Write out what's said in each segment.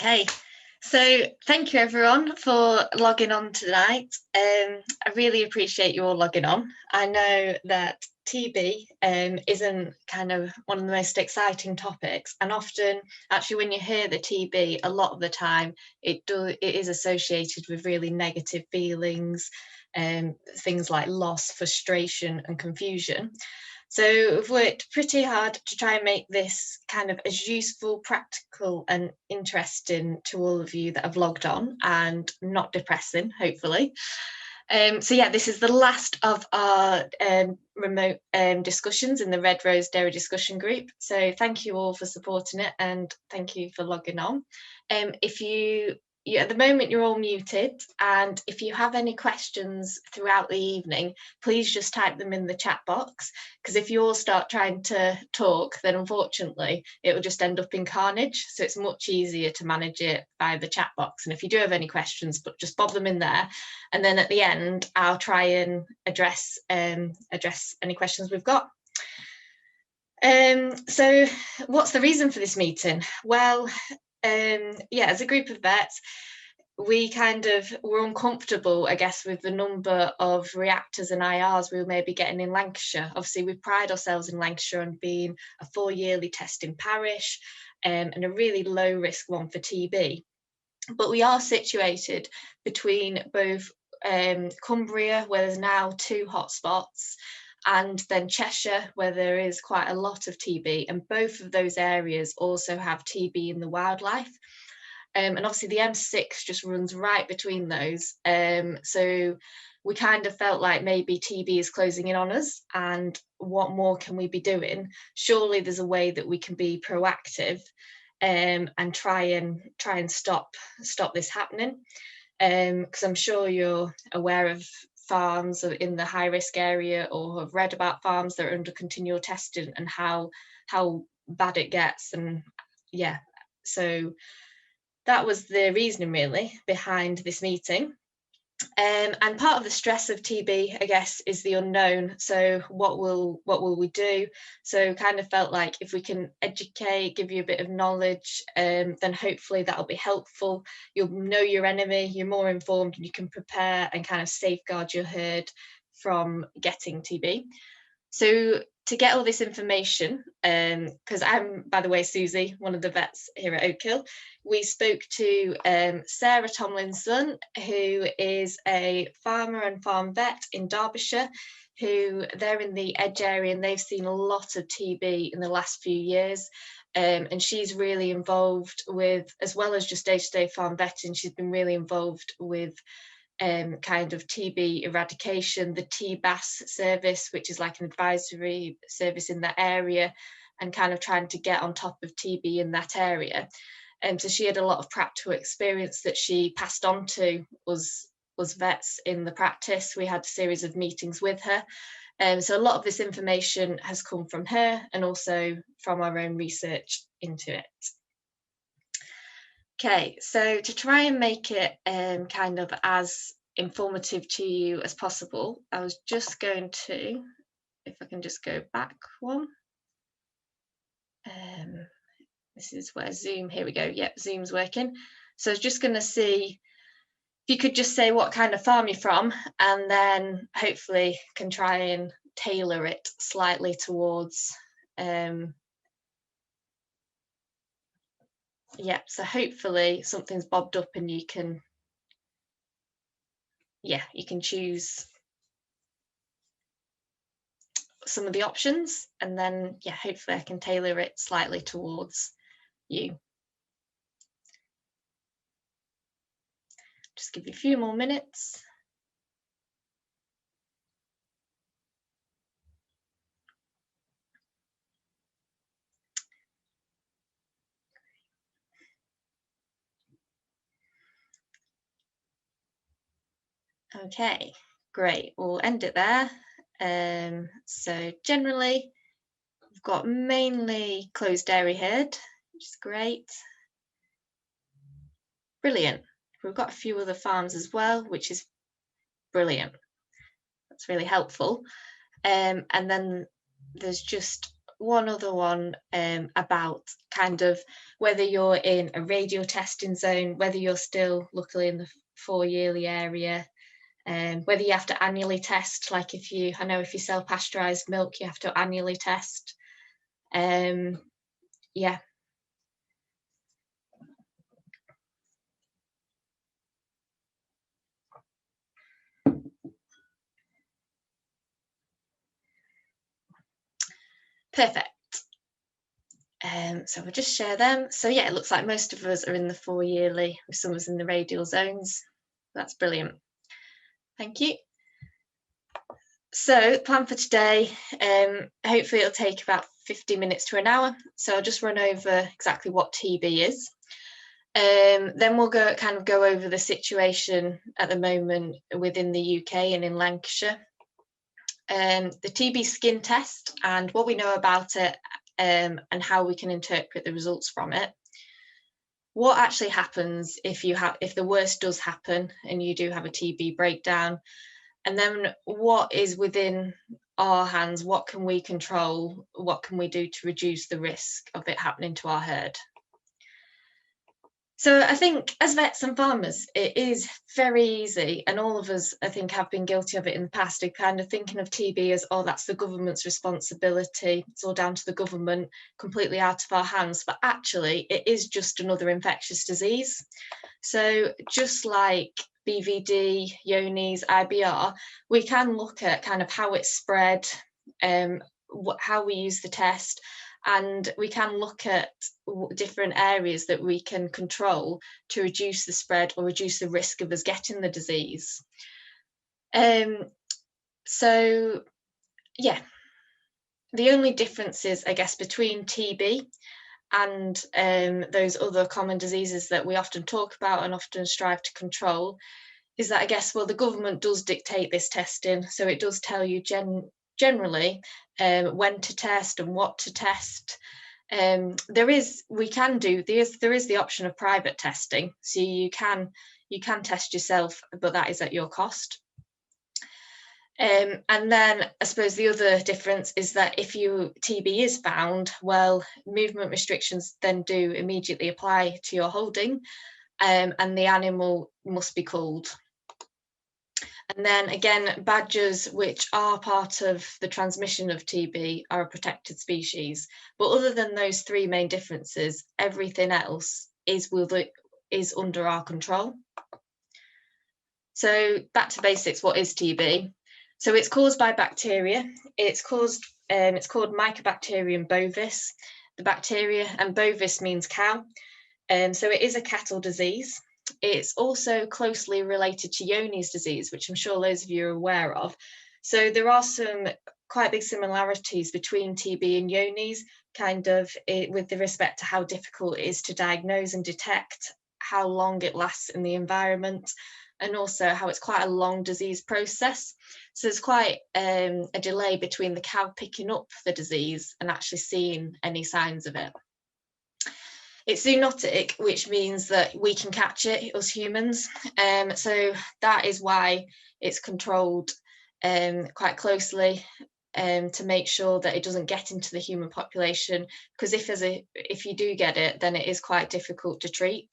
Okay, so thank you everyone for logging on tonight. I really appreciate you all logging on. I know that TB isn't kind of one of the most exciting topics, and often actually when you hear the TB, a lot of the time it is associated with really negative feelings, things like loss, frustration and confusion. So we've worked pretty hard to try and make this kind of as useful, practical and interesting to all of you that have logged on, and not depressing, hopefully. So yeah, this is the last of our remote discussions in the Red Rose Dairy discussion group. So thank you all for supporting it, and thank you for logging on. If you at the moment you're all muted, and if you have any questions throughout the evening, please just type them in the chat box, because if you all start trying to talk, then unfortunately it will just end up in carnage. So it's much easier to manage it via the chat box. And if you do have any questions, but just bob them in there, and then at the end I'll try and address any questions we've got. So what's the reason for this meeting? Well, yeah, as a group of vets, we were uncomfortable, I guess, with the number of reactors and IRs we were maybe getting in Lancashire. Obviously, we pride ourselves in Lancashire on being a 4-yearly testing parish, and a really low risk one for TB. But we are situated between both Cumbria, where there's now 2 hotspots, and then Cheshire, where there is quite a lot of TB, and both of those areas also have TB in the wildlife. And obviously the M6 just runs right between those. So we kind of felt like maybe TB is closing in on us, and what more can we be doing? Surely there's a way that we can be proactive and try and stop this happening. Because I'm sure you're aware of farms in the high risk area, or have read about farms that are under continual testing and how bad it gets. And yeah, so that was the reasoning really behind this meeting. And part of the stress of TB, I guess, is the unknown. So what will we do? So kind of felt like if we can educate, give you a bit of knowledge, then hopefully that'll be helpful. You'll know your enemy, you're more informed, and you can prepare and kind of safeguard your herd from getting TB. So to get all this information, because I'm, by the way, Susie, one of the vets here at Oak Hill, we spoke to Sarah Tomlinson, who is a farmer and farm vet in Derbyshire, who they're in the Edge area, and they've seen a lot of TB in the last few years. And she's really involved with, as well as just day-to-day farm vetting, she's been really involved with kind of TB eradication, the TBAS service, which is like an advisory service in that area, and kind of trying to get on top of TB in that area. So she had a lot of practical experience that she passed on to us vets in the practice. We had a series of meetings with her. So a lot of this information has come from her, and also from our own research into it. Okay, so to try and make it kind of as informative to you as possible, I was just going to, if I can just go back one. This is where Zoom, here we go. Yep, Zoom's working. So I was just going to see if you could just say what kind of farm you're from, and then hopefully can try and tailor it slightly towards yeah, so hopefully something's bobbed up and you can choose some of the options, and then yeah, hopefully I can tailor it slightly towards you. Just give you a few more minutes. Okay, great, we'll end it there. So generally we've got mainly closed dairy herd, which is great. Brilliant. We've got a few other farms as well, which is brilliant. That's really helpful. And then there's just one other one about kind of whether you're in a radial testing zone, whether you're still luckily in the 4-yearly area, whether you have to annually test, like I know if you sell pasteurised milk, you have to annually test. Yeah. Perfect. So we'll just share them. So yeah, it looks like most of us are in the 4-yearly, with some of us in the radial zones. That's brilliant. Thank you. So plan for today, hopefully it'll take about 50 minutes to an hour. So I'll just run over exactly what TB is. Then we'll go over the situation at the moment within the UK and in Lancashire. The TB skin test and what we know about it, and how we can interpret the results from it. What actually happens if the worst does happen and you do have a TB breakdown, and then what is within our hands, what can we control, what can we do to reduce the risk of it happening to our herd. So I think as vets and farmers, it is very easy, and all of us, I think, have been guilty of it in the past, of kind of thinking of TB as, oh, that's the government's responsibility, it's all down to the government, completely out of our hands. But actually, it is just another infectious disease. So just like BVD, Johne's, IBR, we can look at kind of how it's spread, how we use the test, and we can look at different areas that we can control to reduce the spread or reduce the risk of us getting the disease. So yeah, the only differences, I guess, between TB and those other common diseases that we often talk about and often strive to control is that, I guess, well, the government does dictate this testing, so it does tell you generally when to test and what to test. There is the option of private testing, so you can test yourself, but that is at your cost. And then I suppose the other difference is that if TB is found, well, movement restrictions then do immediately apply to your holding, and the animal must be culled. And then again, badgers, which are part of the transmission of TB, are a protected species. But other than those three main differences, everything else is under our control. So back to basics, what is TB? So it's caused by bacteria. It's called Mycobacterium bovis. The bacteria, and bovis means cow. So it is a cattle disease. It's also closely related to Johne's disease, which I'm sure loads of you are aware of. So there are some quite big similarities between TB and Johne's, with the respect to how difficult it is to diagnose and detect, how long it lasts in the environment, and also how it's quite a long disease process. So there's quite a delay between the cow picking up the disease and actually seeing any signs of it. It's zoonotic, which means that we can catch it, us humans. So that is why it's controlled quite closely to make sure that it doesn't get into the human population, because if you do get it, then it is quite difficult to treat.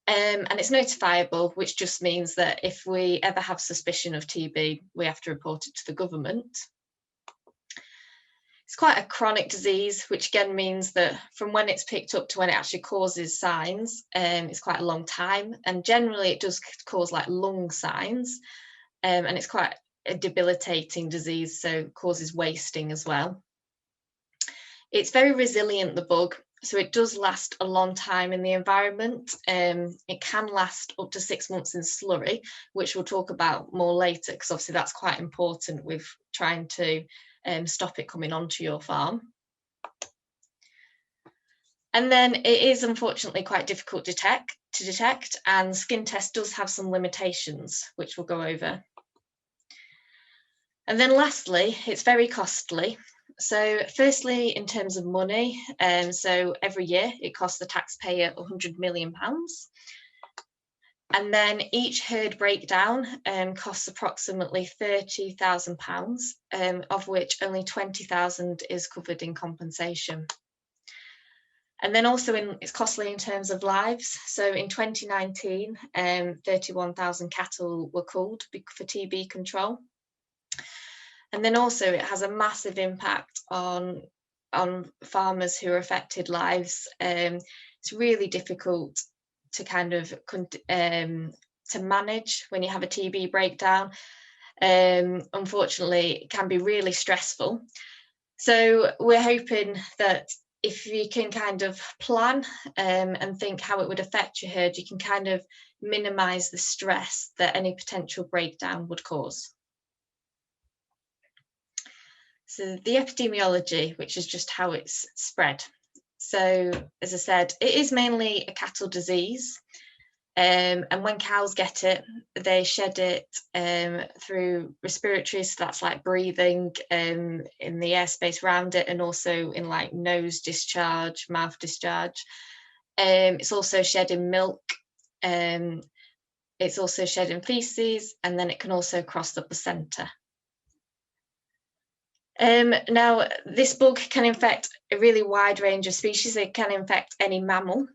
And it's notifiable, which just means that if we ever have suspicion of TB, we have to report it to the government. It's quite a chronic disease, which again means that from when it's picked up to when it actually causes signs, it's quite a long time. And generally it does cause like lung signs, and it's quite a debilitating disease, so it causes wasting as well. It's very resilient, the bug, so it does last a long time in the environment. It can last up to 6 months in slurry, which we'll talk about more later, because obviously that's quite important with trying to stop it coming onto your farm. And then it is unfortunately quite difficult to detect, and skin test does have some limitations, which we'll go over. And then lastly, it's very costly. So firstly, in terms of money, so every year it costs the taxpayer £100 million. And then each herd breakdown costs approximately £30,000, of which only 20,000 is covered in compensation. And then also it's costly in terms of lives. So in 2019, 31,000 cattle were culled for TB control. And then also it has a massive impact on farmers who are affected lives. It's really difficult to kind of to manage when you have a TB breakdown. Unfortunately, it can be really stressful. So we're hoping that if you can kind of plan and think how it would affect your herd, you can kind of minimise the stress that any potential breakdown would cause. So the epidemiology, which is just how it's spread. So as I said, it is mainly a cattle disease. And when cows get it, they shed it through respiratory, so that's like breathing in the airspace around it, and also in like nose discharge, mouth discharge. It's also shed in milk. It's also shed in feces, and then it can also cross the placenta. Now, this bug can infect a really wide range of species. It can infect any mammal.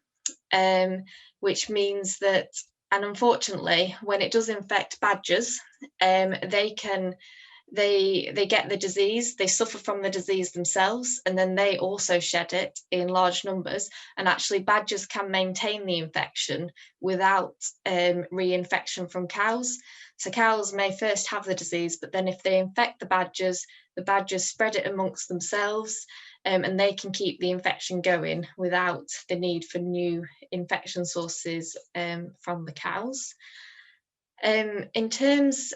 Which means that, and unfortunately, when it does infect badgers, they get the disease, they suffer from the disease themselves, and then they also shed it in large numbers. And actually, badgers can maintain the infection without reinfection from cows. So cows may first have the disease, but then if they infect the badgers spread it amongst themselves. And they can keep the infection going without the need for new infection sources from the cows. In terms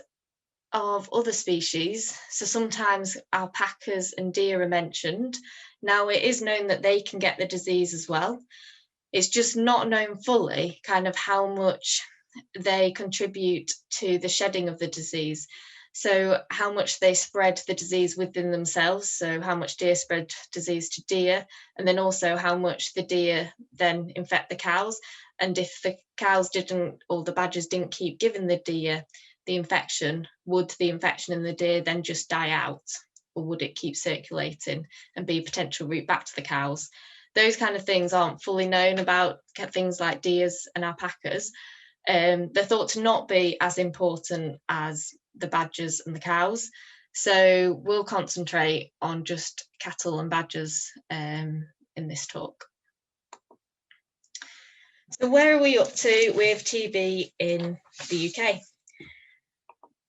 of other species, so sometimes alpacas and deer are mentioned. Now, it is known that they can get the disease as well. It's just not known fully kind of how much they contribute to the shedding of the disease. So how much they spread the disease within themselves, so how much deer spread disease to deer, and then also how much the deer then infect the cows. And if the cows didn't, or the badgers didn't keep giving the deer the infection, would the infection in the deer then just die out? Or would it keep circulating and be a potential route back to the cows? Those kind of things aren't fully known about things like deers and alpacas. They're thought to not be as important as the badgers and the cows. So we'll concentrate on just cattle and badgers in this talk. So where are we up to with TB in the UK?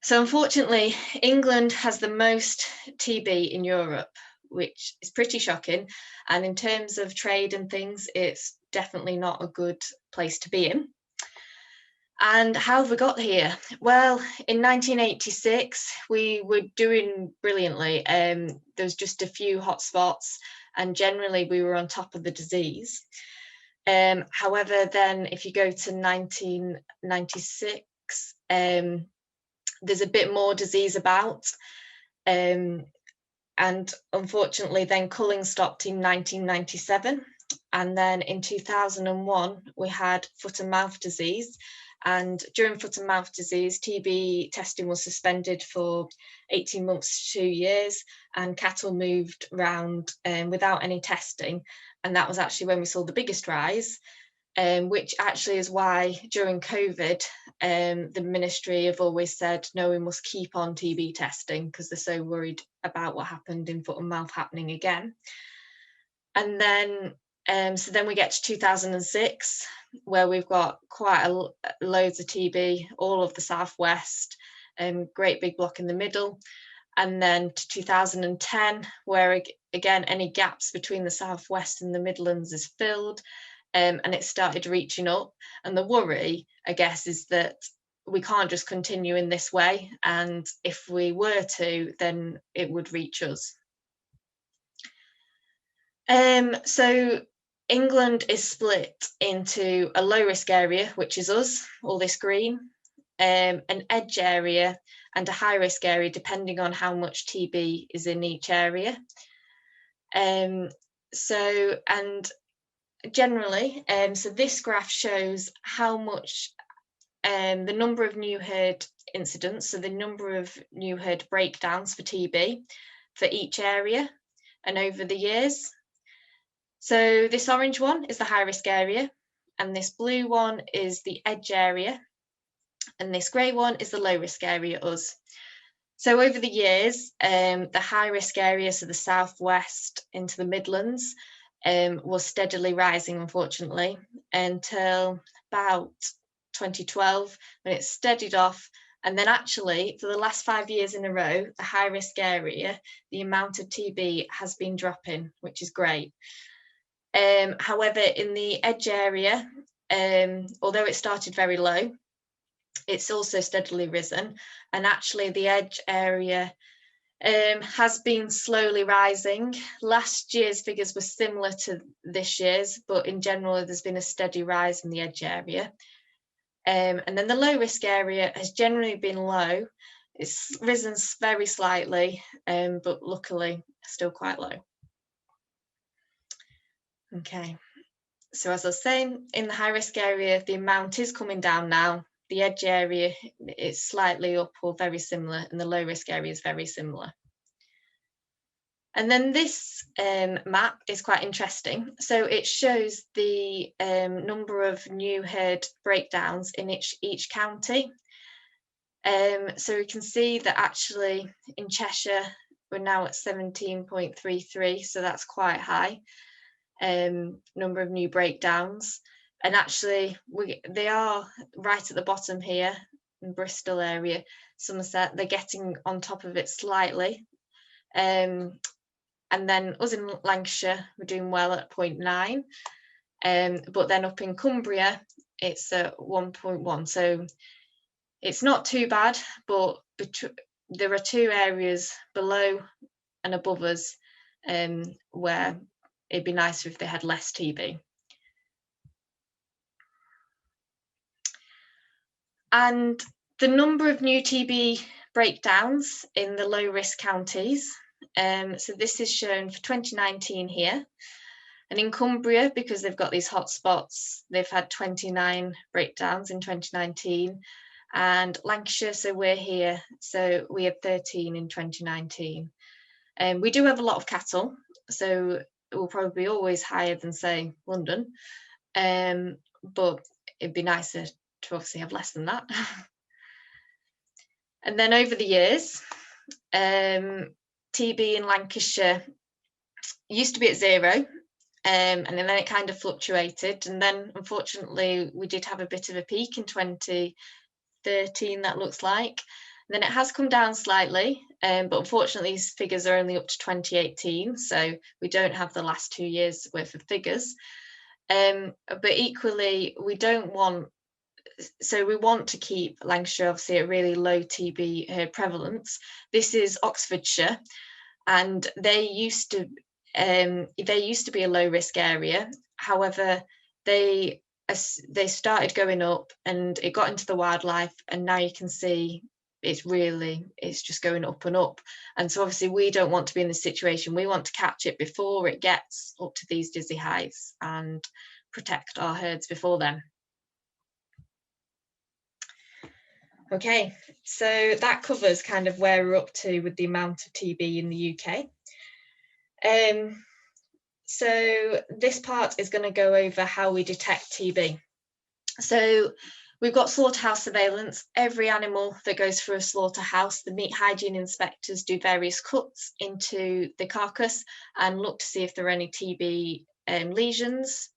So unfortunately, England has the most TB in Europe, which is pretty shocking. And in terms of trade and things, it's definitely not a good place to be in. And how have we got here? Well, in 1986, we were doing brilliantly. There was just a few hotspots, and generally we were on top of the disease. However, then if you go to 1996, there's a bit more disease about. And unfortunately, then culling stopped in 1997. And then in 2001, we had foot and mouth disease. And during foot and mouth disease, TB testing was suspended for 18 months to 2 years, and cattle moved around without any testing. And that was actually when we saw the biggest rise, which actually is why during COVID, the ministry have always said, no, we must keep on TB testing because they're so worried about what happened in foot and mouth happening again. And then so then we get to 2006, where we've got quite loads of TB, all of the southwest, great big block in the middle. And then to 2010, where again, any gaps between the southwest and the Midlands is filled, and it started reaching up. And the worry, I guess, is that we can't just continue in this way. And if we were to, then it would reach us. So England is split into a low risk area, which is us, all this green, an edge area and a high risk area, depending on how much TB is in each area. So generally, so this graph shows how much the number of new herd incidents, so the number of new herd breakdowns for TB for each area and over the years. So this orange one is the high risk area, and this blue one is the edge area, and this grey one is the low risk area, us. So over the years, the high risk area, so the southwest into the Midlands, was steadily rising, unfortunately, until about 2012, when it steadied off. And then actually, for the last 5 years in a row, the high risk area, the amount of TB has been dropping, which is great. However, in the edge area, although it started very low, it's also steadily risen, and actually the edge area has been slowly rising. Last year's figures were similar to this year's, but in general there's been a steady rise in the edge area. And then the low risk area has generally been low. It's risen very slightly, but luckily still quite low. Okay, so as I was saying, in the high risk area, the amount is coming down now. The edge area is slightly up or very similar, and the low risk area is very similar. And then this map is quite interesting. So it shows the number of new herd breakdowns in each county. So we can see that actually in Cheshire, we're now at 17.33, so that's quite high number of new breakdowns. And actually they are right at the bottom here in Bristol area, Somerset, they're getting on top of it slightly. And then us in Lancashire, we're doing well at 0.9, but then up in Cumbria, it's at 1.1. So it's not too bad, but there are two areas below and above us where it'd be nicer if they had less TB. And the number of new TB breakdowns in the low risk counties. So this is shown for 2019 here. And in Cumbria, because they've got these hot spots, they've had 29 breakdowns in 2019. And Lancashire, so we're here, so we had 13 in 2019. We do have a lot of cattle, so it will probably be always higher than, say, London. But it'd be nicer to obviously have less than that. And then over the years, TB in Lancashire used to be at 0, and then it kind of fluctuated. And then unfortunately, we did have a bit of a peak in 2013, that looks like. And then it has come down slightly, but unfortunately, these figures are only up to 2018, so we don't have the last 2 years worth of figures. But equally, we don't want, so we want to keep Lancashire obviously at really low TB herd prevalence. This is Oxfordshire, and they used to be a low risk area. However, they started going up, and it got into the wildlife, and now you can see it's just going up and up. And so obviously we don't want to be in this situation. We want to catch it before it gets up to these dizzy heights and protect our herds before then. Okay, so that covers kind of where we're up to with the amount of TB in the UK. So this part is going to go over how we detect TB. So we've got slaughterhouse surveillance. Every animal that goes through a slaughterhouse, the meat hygiene inspectors do various cuts into the carcass and look to see if there are any TB lesions.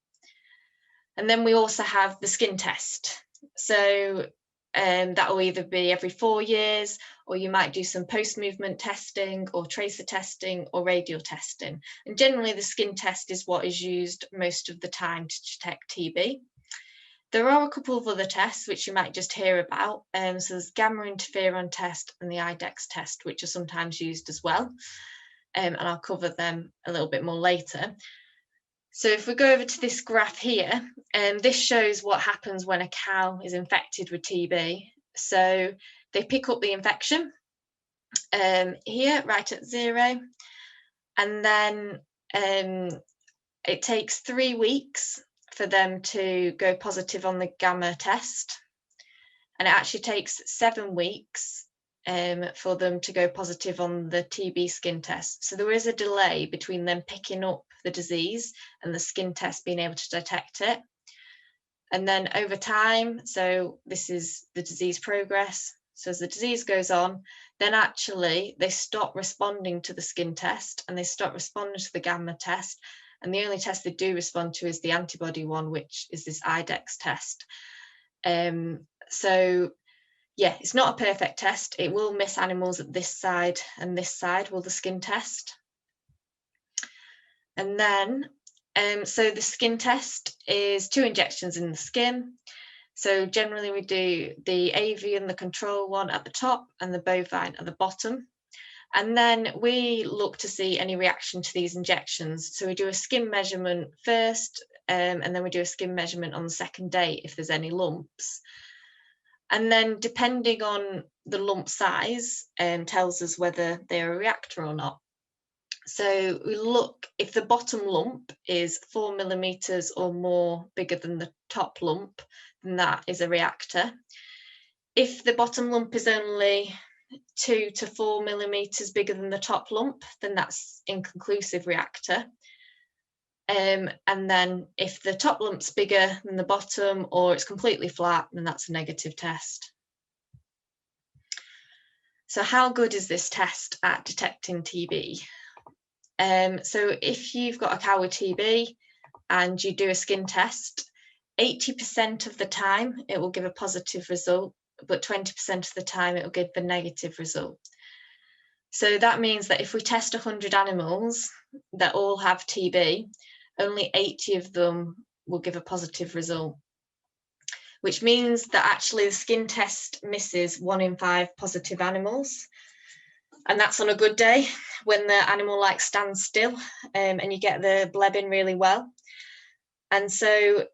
And then we also have the skin test. So that will either be every 4 years, or you might do some post-movement testing or tracer testing or radial testing. And generally the skin test is what is used most of the time to detect TB. There are a couple of other tests which you might just hear about. So there's gamma interferon test and the IDEX test, which are sometimes used as well. And I'll cover them a little bit more later. So if we go over to this graph here, this shows what happens when a cow is infected with TB. So they pick up the infection here, right at 0. And then it takes 3 weeks for them to go positive on the gamma test. and it actually takes 7 weeks for them to go positive on the TB skin test. So there is a delay between them picking up the disease and the skin test being able to detect it. And then over time, so this is the disease progress. So as the disease goes on, then actually they stop responding to the skin test and they stop responding to the gamma test. And the only test they do respond to is the antibody one, which is this IDEX test. So yeah, it's not a perfect test. It will miss animals at this side and this side will the skin test. And then, so the skin test is 2 injections in the skin. So generally we do the avian, the control one at the top and the bovine at the bottom. And then we look to see any reaction to these injections. So we do a skin measurement first, and then we do a skin measurement on the second day if there's any lumps. And then depending on the lump size, tells us whether they're a reactor or not. So we look, if the bottom lump is 4 millimeters or more bigger than the top lump, then that is a reactor. If the bottom lump is only 2 to 4 millimeters bigger than the top lump, then that's inconclusive reactor. And then if the top lump's bigger than the bottom or it's completely flat, then that's a negative test. So how good is this test at detecting TB? So if you've got a cow with TB and you do a skin test, 80% of the time it will give a positive result, but 20% of the time it will give a negative result. So that means that if we test 100 animals that all have TB, only 80 of them will give a positive result, which means that actually the skin test misses 1 in 5 positive animals. And that's on a good day when the animal like stands still and you get the bleb in really well. And so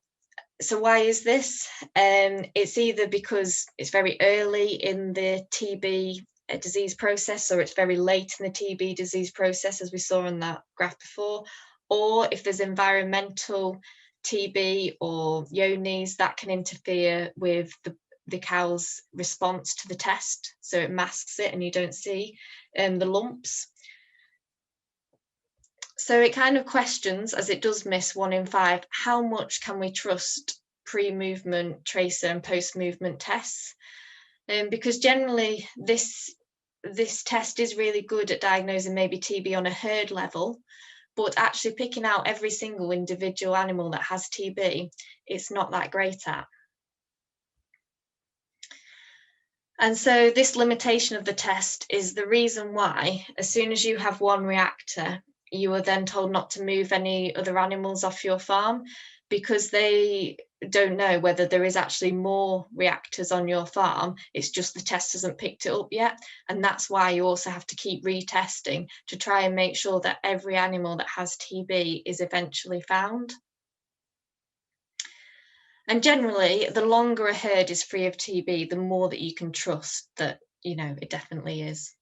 why is this? It's either because it's very early in the TB disease process, or it's very late in the TB disease process, as we saw on that graph before, or if there's environmental TB or yonis, that can interfere with the cow's response to the test, so it masks it and you don't see the lumps. So it kind of questions, as it does miss 1 in 5, how much can we trust pre-movement tracer and post-movement tests? Because generally this test is really good at diagnosing maybe TB on a herd level, but actually picking out every single individual animal that has TB, it's not that great at. And so this limitation of the test is the reason why, as soon as you have 1 reactor, you are then told not to move any other animals off your farm, because they don't know whether there is actually more reactors on your farm. It's just the test hasn't picked it up yet. And that's why you also have to keep retesting to try and make sure that every animal that has TB is eventually found. And generally, the longer a herd is free of TB, the more that you can trust that, it definitely is.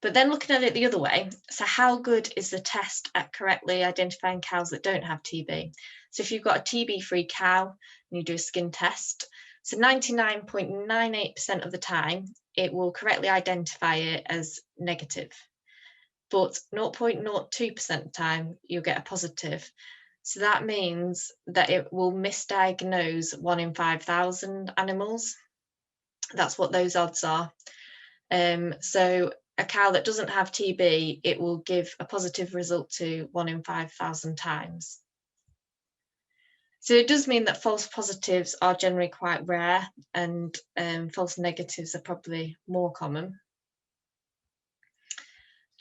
But then looking at it the other way, so how good is the test at correctly identifying cows that don't have TB? So if you've got a TB-free cow and you do a skin test, so 99.98% of the time, it will correctly identify it as negative. But 0.02% of the time, you'll get a positive. So that means that it will misdiagnose 1 in 5,000 animals. That's what those odds are. So a cow that doesn't have TB, it will give a positive result to 1 in 5,000 times. So it does mean that false positives are generally quite rare, and false negatives are probably more common.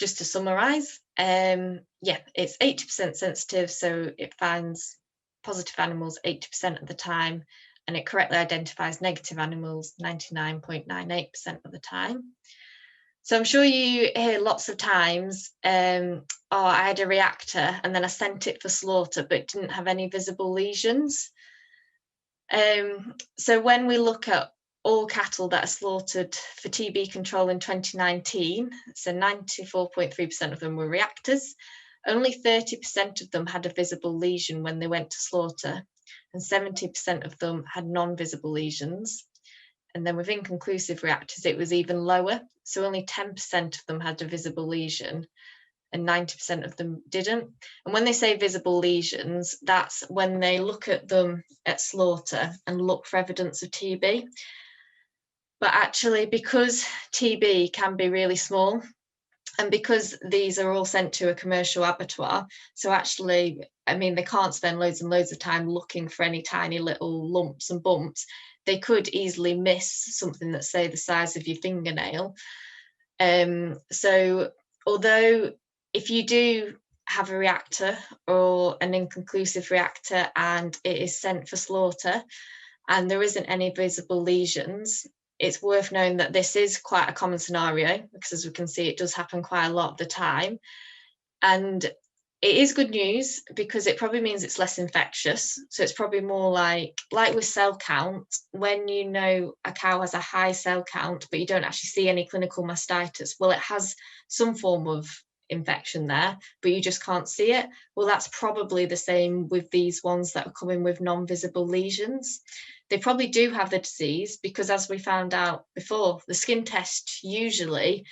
Just to summarise, it's 80% sensitive, so it finds positive animals 80% of the time, and it correctly identifies negative animals 99.98% of the time. So I'm sure you hear lots of times, I had a reactor and then I sent it for slaughter, but it didn't have any visible lesions. So when we look at all cattle that are slaughtered for TB control in 2019, so 94.3% of them were reactors, only 30% of them had a visible lesion when they went to slaughter, and 70% of them had non-visible lesions. And then with inconclusive reactors, it was even lower. So only 10% of them had a visible lesion and 90% of them didn't. And when they say visible lesions, that's when they look at them at slaughter and look for evidence of TB. But actually, because TB can be really small, and because these are all sent to a commercial abattoir, so actually, I mean, they can't spend loads and loads of time looking for any tiny little lumps and bumps. They could easily miss something that's, say, the size of your fingernail. So although if you do have a reactor or an inconclusive reactor and it is sent for slaughter and there isn't any visible lesions, it's worth knowing that this is quite a common scenario, because as we can see, it does happen quite a lot of the time. And it is good news because it probably means it's less infectious. So it's probably more like with cell count, when you know a cow has a high cell count, but you don't actually see any clinical mastitis, well, it has some form of infection there, but you just can't see it. Well, that's probably the same with these ones that are coming with non-visible lesions. They probably do have the disease because, as we found out before, the skin test usually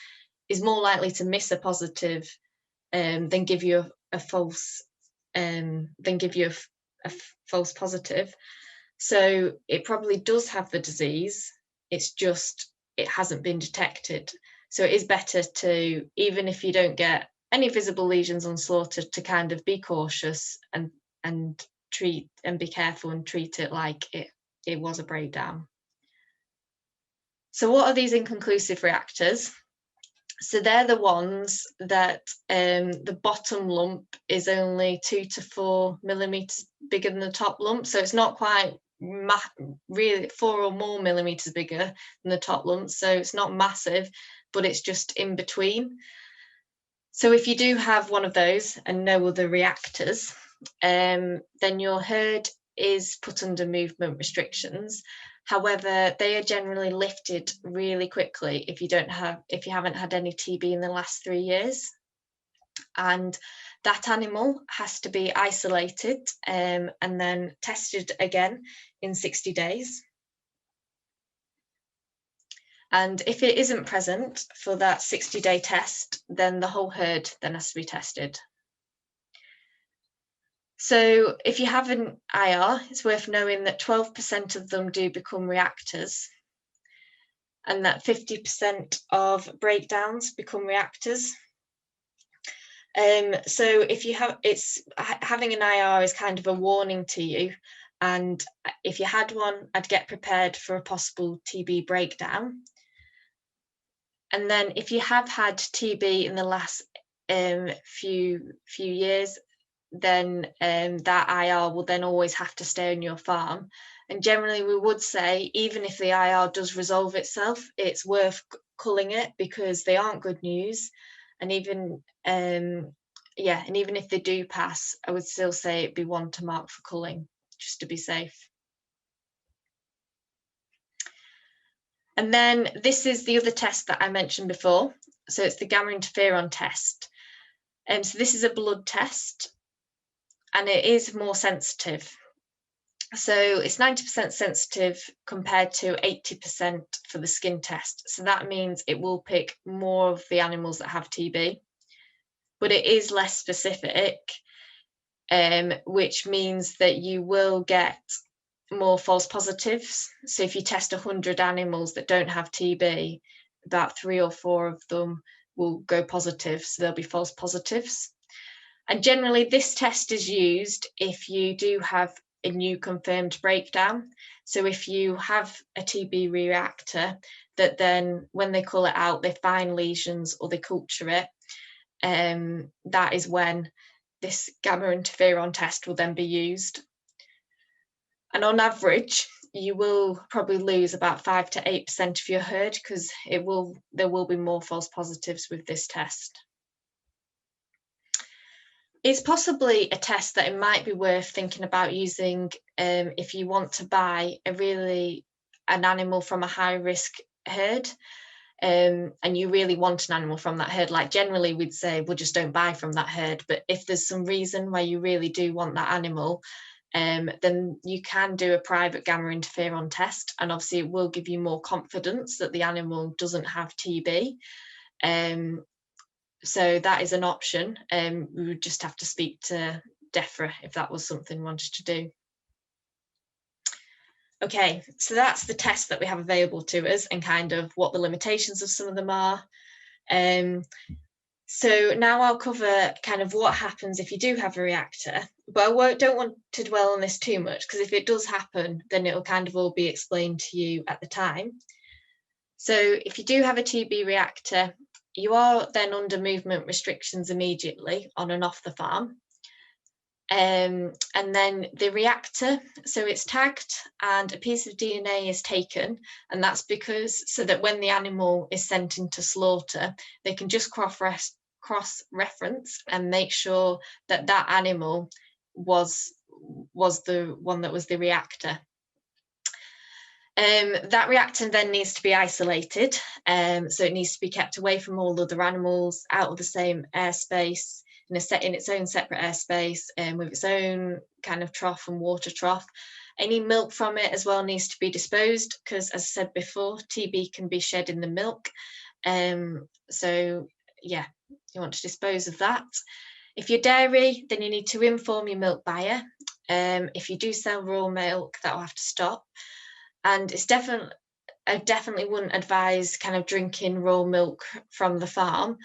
is more likely to miss a positive than give you a false positive. So it probably does have the disease. It's just it hasn't been detected. So it is better to, even if you don't get any visible lesions on slaughter, to kind of be cautious and treat and be careful and treat it like it was a breakdown. So what are these inconclusive reactors? So they're the ones that the bottom lump is only 2 to 4 millimeters bigger than the top lump. So it's not quite really 4 or more millimeters bigger than the top lump. So it's not massive, but it's just in between. So if you do have one of those and no other reactors, then your herd is put under movement restrictions. However, they are generally lifted really quickly if you haven't had any TB in the last 3 years. And that animal has to be isolated and then tested again in 60 days. And if it isn't present for that 60-day test, then the whole herd then has to be tested. So if you have an IR, it's worth knowing that 12% of them do become reactors, and that 50% of breakdowns become reactors. So if you have, having an IR is kind of a warning to you. And if you had one, I'd get prepared for a possible TB breakdown. And then if you have had TB in the last few years, then that IR will then always have to stay on your farm. And generally we would say, even if the IR does resolve itself, it's worth culling it because they aren't good news. And even even if they do pass, I would still say it'd be one to mark for culling, just to be safe. And then this is the other test that I mentioned before. So it's the gamma interferon test. So this is a blood test and it is more sensitive. So it's 90% sensitive compared to 80% for the skin test. So that means it will pick more of the animals that have TB, but it is less specific, which means that you will get more false positives. So if you test 100 animals that don't have TB, about 3 or 4 of them will go positive, so there'll be false positives. And generally this test is used if you do have a new confirmed breakdown. So if you have a TB reactor, that then when they cull it out, they find lesions or they culture it, that is when this gamma interferon test will then be used. And on average, you will probably lose about 5 to 8% of your herd because there will be more false positives with this test. It's possibly a test that it might be worth thinking about using if you want to buy an animal from a high risk herd. and you really want an animal from that herd, like generally we'd say, well, just don't buy from that herd. But if there's some reason why you really do want that animal, then you can do a private gamma interferon test, and obviously it will give you more confidence that the animal doesn't have TB. So that is an option. We would just have to speak to DEFRA if that was something we wanted to do. Okay, so that's the test that we have available to us and kind of what the limitations of some of them are. So now I'll cover kind of what happens if you do have a reactor, but I don't want to dwell on this too much, because if it does happen, then it'll kind of all be explained to you at the time. So if you do have a TB reactor, you are then under movement restrictions immediately on and off the farm. And then the reactor, so it's tagged and a piece of DNA is taken, and that's because so that when the animal is sent into slaughter, they can just cross-reference and make sure that that animal was the one that was the reactor. That reactor then needs to be isolated, so it needs to be kept away from all other animals, out of the same airspace, in its own separate airspace, with its own kind of trough and water trough. Any milk from it as well needs to be disposed, because as I said before, TB can be shed in the milk. So yeah, you want to dispose of that. If you're dairy, then you need to inform your milk buyer. If you do sell raw milk, that will have to stop. And it's I definitely wouldn't advise kind of drinking raw milk from the farm,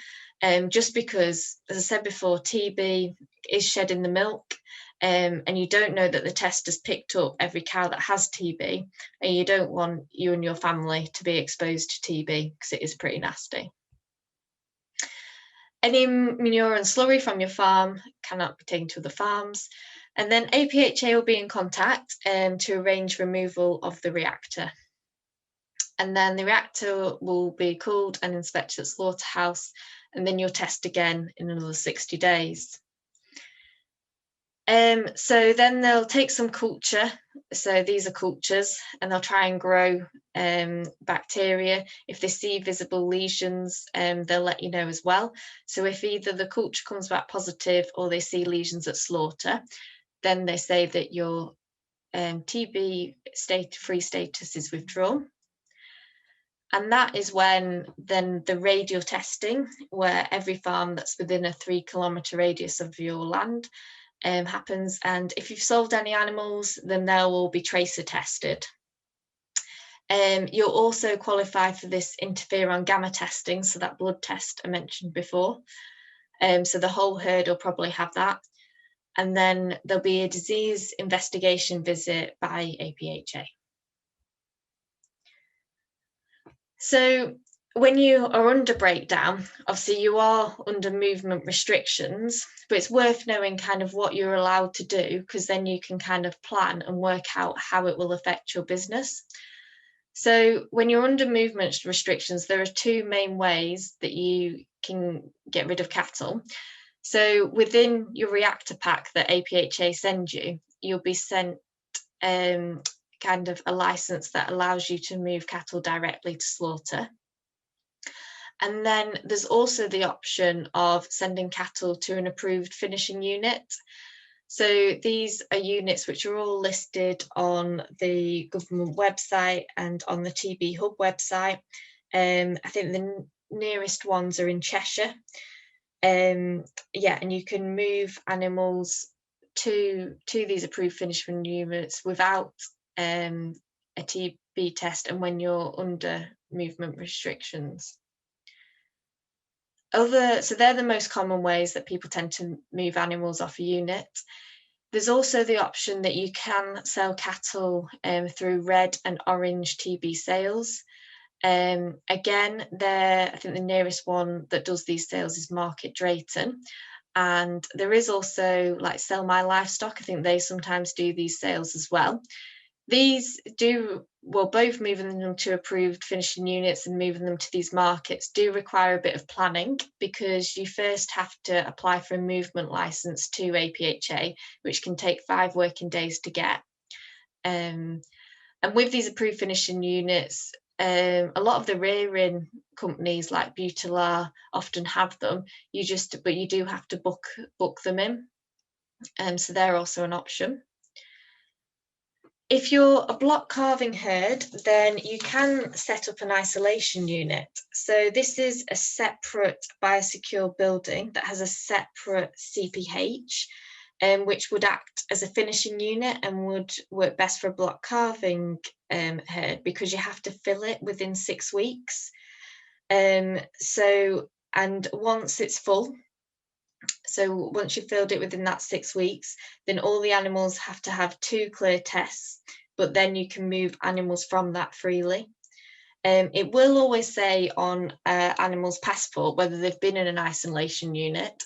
just because, as I said before, TB is shed in the milk, and you don't know that the test has picked up every cow that has TB, and you don't want you and your family to be exposed to TB because it is pretty nasty. Any manure and slurry from your farm cannot be taken to other farms. And then APHA will be in contact to arrange removal of the reactor. And then the reactor will be cooled and inspected at slaughterhouse, and then you'll test again in another 60 days. So then they'll take some culture. So these are cultures, and they'll try and grow bacteria. If they see visible lesions, they'll let you know as well. So if either the culture comes back positive or they see lesions at slaughter, then they say that your TB free status is withdrawn. And that is when then the radial testing, where every farm that's within a 3-kilometre radius of your land happens. And if you've sold any animals, then they'll all be tracer tested. You'll also qualify for this interferon gamma testing, so that blood test I mentioned before. So the whole herd will probably have that. And then there'll be a disease investigation visit by APHA. So when you are under breakdown, obviously you are under movement restrictions, but it's worth knowing kind of what you're allowed to do, because then you can kind of plan and work out how it will affect your business. So when you're under movement restrictions, there are 2 main ways that you can get rid of cattle. So within your reactor pack that APHA sends you, you'll be sent kind of a license that allows you to move cattle directly to slaughter. And then there's also the option of sending cattle to an approved finishing unit. So these are units which are all listed on the government website and on the TB Hub website. I think the nearest ones are in Cheshire. Yeah, and you can move animals to these approved finishing units without a TB test and when you're under movement restrictions. So they're the most common ways that people tend to move animals off a unit. There's also the option that you can sell cattle through red and orange TB sales. Again, I think the nearest one that does these sales is Market Drayton. And there is also like Sell My Livestock. I think they sometimes do these sales as well. These both moving them to approved finishing units and moving them to these markets do require a bit of planning, because you first have to apply for a movement license to APHA, which can take 5 working days to get. And with these approved finishing units, a lot of the rearing companies like Butala often have them. But you do have to book them in. So they're also an option. If you're a block calving herd, then you can set up an isolation unit. So this is a separate biosecure building that has a separate CPH, which would act as a finishing unit and would work best for a block calving herd, because you have to fill it within 6 weeks. And once it's full, so once you've filled it within that 6 weeks, then all the animals have to have 2 clear tests, but then you can move animals from that freely. It will always say on animals' passport whether they've been in an isolation unit.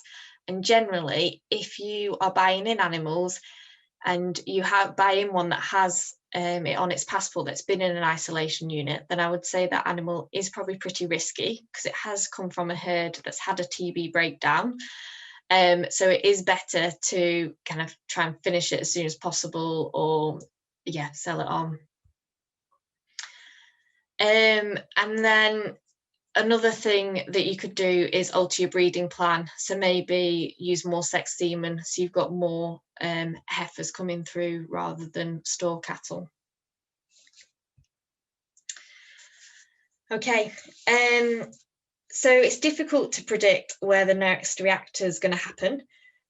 And generally, if you are buying in animals and you buy in one that has it on its passport that's been in an isolation unit, then I would say that animal is probably pretty risky, because it has come from a herd that's had a TB breakdown. So it is better to kind of try and finish it as soon as possible, or sell it on. And then another thing that you could do is alter your breeding plan. So maybe use more sex semen, so you've got more heifers coming through rather than store cattle. Okay, so it's difficult to predict where the next reactor is going to happen,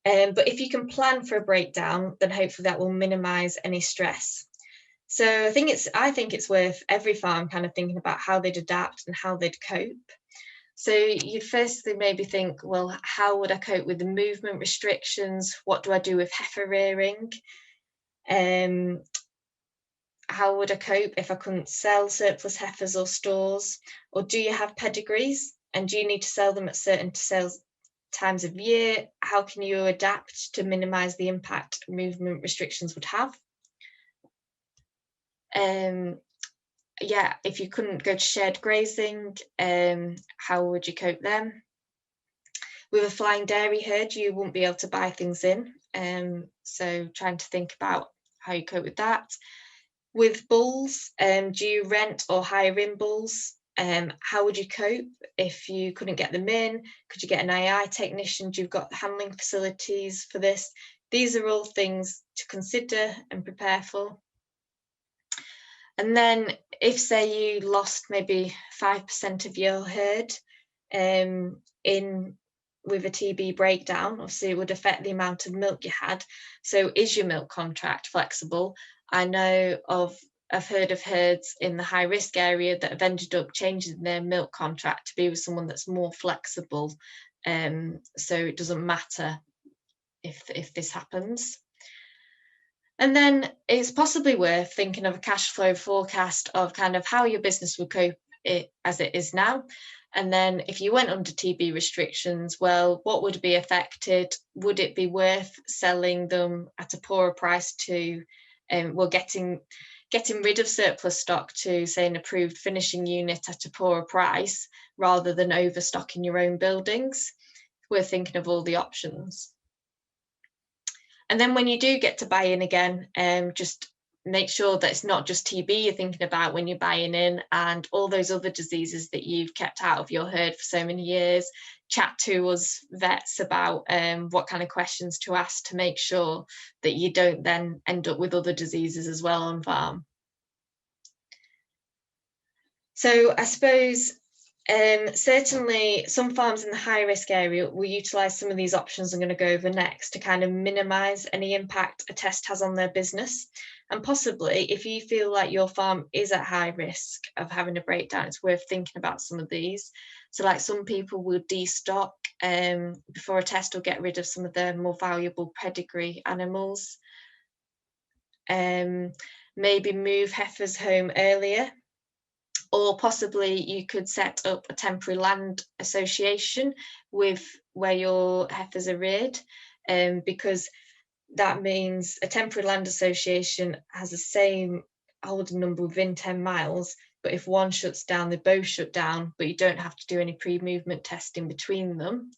but if you can plan for a breakdown, then hopefully that will minimise any stress. So I think it's worth every farm kind of thinking about how they'd adapt and how they'd cope. So you'd firstly maybe think, well, how would I cope with the movement restrictions? What do I do with heifer rearing? How would I cope if I couldn't sell surplus heifers or stores? Or do you have pedigrees, and do you need to sell them at certain sales times of year? How can you adapt to minimise the impact movement restrictions would have? If you couldn't go to shared grazing, how would you cope then? With a flying dairy herd, you wouldn't be able to buy things in, so trying to think about how you cope with that. With bulls, do you rent or hire in bulls? How would you cope if you couldn't get them in? Could you get an AI technician? Do you've got handling facilities for this? These are all things to consider and prepare for. And then if, say, you lost maybe 5% of your herd with a TB breakdown, obviously it would affect the amount of milk you had. So is your milk contract flexible? I've heard of herds in the high risk area that have ended up changing their milk contract to be with someone that's more flexible. So it doesn't matter if this happens. And then it's possibly worth thinking of a cash flow forecast of kind of how your business would cope as it is now. And then if you went under TB restrictions, well, what would be affected? Would it be worth selling them at a poorer price to, getting rid of surplus stock to, say, an approved finishing unit at a poorer price, rather than overstocking your own buildings? We're thinking of all the options. And then when you do get to buy in again, just make sure that it's not just TB you're thinking about when you're buying in, and all those other diseases that you've kept out of your herd for so many years. Chat to us vets about what kind of questions to ask to make sure that you don't then end up with other diseases as well on farm. So I suppose certainly some farms in the high risk area will utilise some of these options I'm going to go over next to kind of minimise any impact a test has on their business. And possibly if you feel like your farm is at high risk of having a breakdown, it's worth thinking about some of these. So like some people will destock before a test, or get rid of some of their more valuable pedigree animals. Maybe move heifers home earlier. Or possibly you could set up a temporary land association with where your heifers are reared, because that means a temporary land association has the same holding number within 10 miles, but if one shuts down, they both shut down, but you don't have to do any pre-movement testing between them.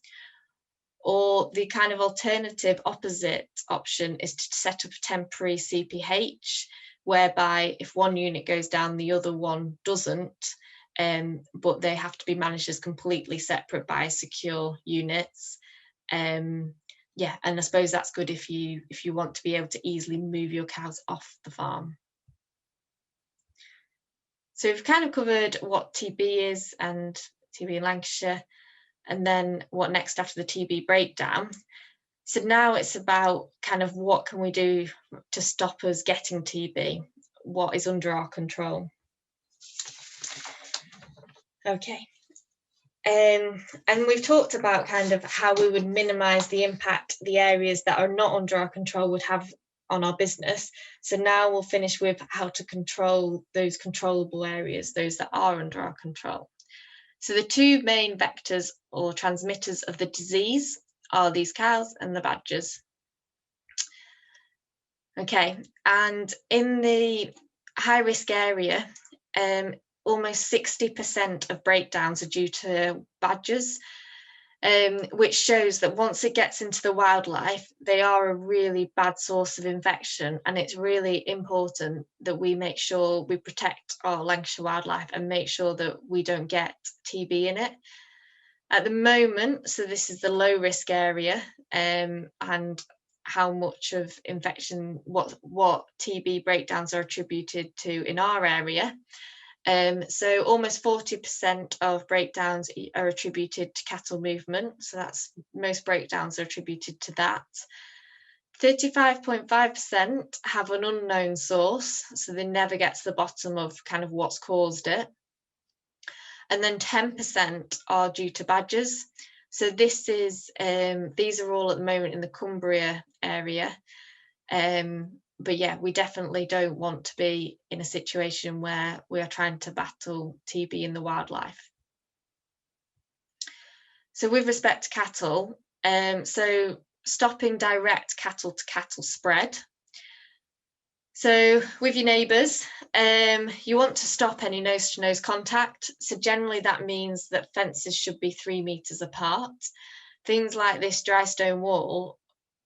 Or the kind of alternative opposite option is to set up a temporary CPH whereby if one unit goes down, the other one doesn't, but they have to be managed as completely separate by secure units. Yeah, and I suppose that's good if you want to be able to easily move your cows off the farm. So we've kind of covered what TB is and TB in Lancashire, and then what next after the TB breakdown. So now it's about kind of what can we do to stop us getting TB? What is under our control? Okay. And we've talked about kind of how we would minimise the impact the areas that are not under our control would have on our business. So now we'll finish with how to control those controllable areas, those that are under our control. So the two main vectors or transmitters of the disease are these cows and the badgers. Okay, and in the high risk area, almost 60% of breakdowns are due to badgers, which shows that once it gets into the wildlife, they are a really bad source of infection, and it's really important that we make sure we protect our Lancashire wildlife and make sure that we don't get TB in it. At the moment, so this is the low risk area, and how much of infection, what TB breakdowns are attributed to in our area. So almost 40% of breakdowns are attributed to cattle movement. So that's most breakdowns are attributed to that. 35.5% have an unknown source, so they never get to the bottom of kind of what's caused it. And then 10% are due to badgers. So this is these are all at the moment in the Cumbria area. But yeah, we definitely don't want to be in a situation where we are trying to battle TB in the wildlife. So with respect to cattle, so stopping direct cattle to cattle spread. So with your neighbours, you want to stop any nose-to-nose contact. So generally that means that fences should be 3 metres apart. Things like this dry stone wall,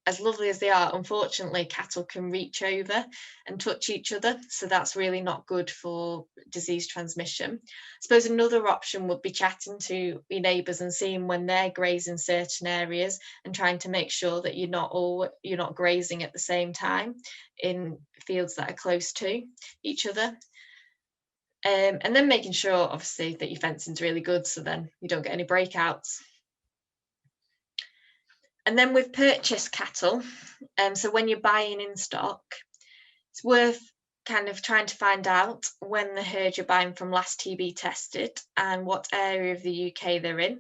as lovely as they are, unfortunately cattle can reach over and touch each other, so that's really not good for disease transmission. I suppose another option would be chatting to your neighbours and seeing when they're grazing certain areas and trying to make sure that you're not grazing at the same time in fields that are close to each other. And then making sure obviously that your fencing's really good so then you don't get any breakouts. And then with purchased cattle, so when you're buying in stock, it's worth kind of trying to find out when the herd you're buying from last TB tested and what area of the UK they're in,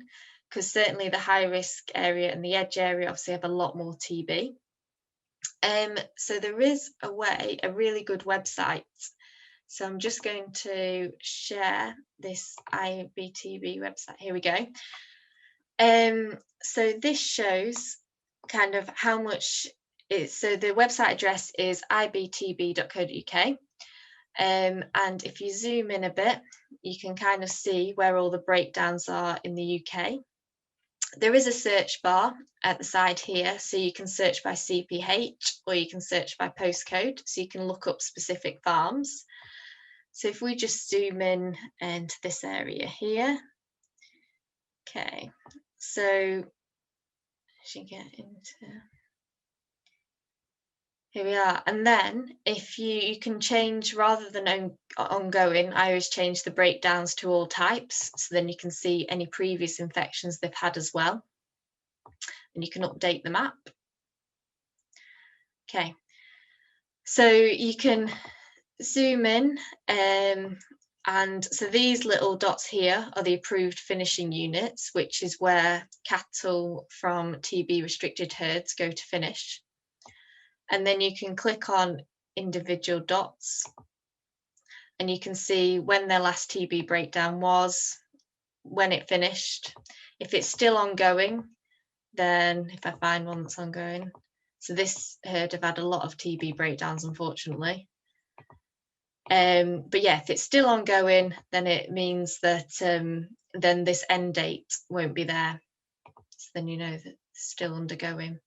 because certainly the high risk area and the edge area obviously have a lot more TB. So there is a really good website. So I'm just going to share this IBTB website. Here we go. So this shows kind of how much so the website address is ibtb.co.uk, and if you zoom in a bit you can kind of see where all the breakdowns are in the UK. There is a search bar at the side here, so you can search by CPH or you can search by postcode, so you can look up specific farms. So if we just zoom in into this area here, okay, so should get into here we are. And then if you can change, rather than ongoing, I always change the breakdowns to all types, so then you can see any previous infections they've had as well, and you can update the map. Okay, so you can zoom in, and so these little dots here are the approved finishing units, which is where cattle from TB restricted herds go to finish. And then you can click on individual dots and you can see when their last TB breakdown was, when it finished. If it's still ongoing, then if I find one that's ongoing, so this herd have had a lot of TB breakdowns, unfortunately. But yeah, if it's still ongoing, then it means that then this end date won't be there. So then you know that it's still undergoing.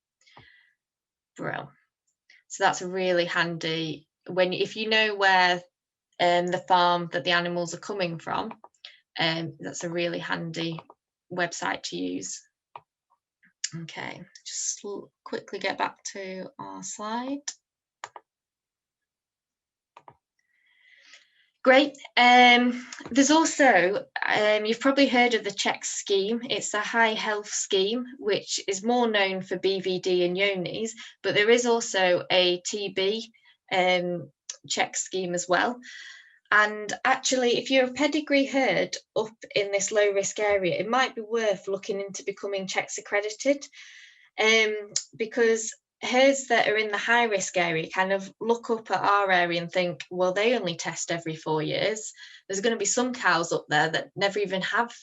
Brill. So that's a really handy if you know where the farm that the animals are coming from, that's a really handy website to use. Okay, just quickly get back to our slide. Great. There's also, you've probably heard of the CHECK scheme. It's a high health scheme, which is more known for BVD and Yonis, but there is also a TB CHECK scheme as well. And actually, if you're a pedigree herd up in this low risk area, it might be worth looking into becoming CHECKS accredited, because herds that are in the high risk area kind of look up at our area and think, well, they only test every 4 years. There's going to be some cows up there that never even have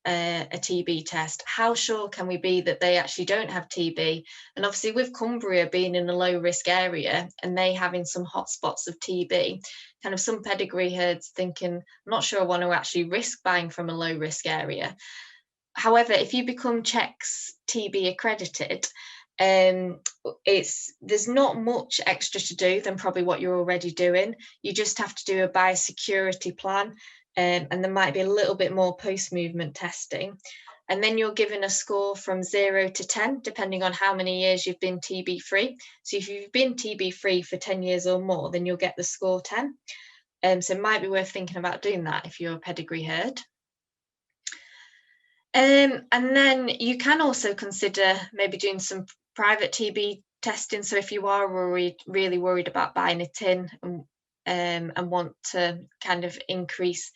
a TB test. How sure can we be that they actually don't have TB? And obviously with Cumbria being in a low risk area and they having some hotspots of TB, kind of some pedigree herds thinking, I'm not sure I want to actually risk buying from a low risk area. However, if you become CHECKS TB accredited, there's not much extra to do than probably what you're already doing. You just have to do a biosecurity plan, and there might be a little bit more post-movement testing. And then you're given a score from 0 to 10, depending on how many years you've been TB free. So if you've been TB free for 10 years or more, then you'll get the score 10. So it might be worth thinking about doing that if you're a pedigree herd. And then you can also consider maybe doing some private TB testing. So if you are really worried about buying it in and want to kind of increase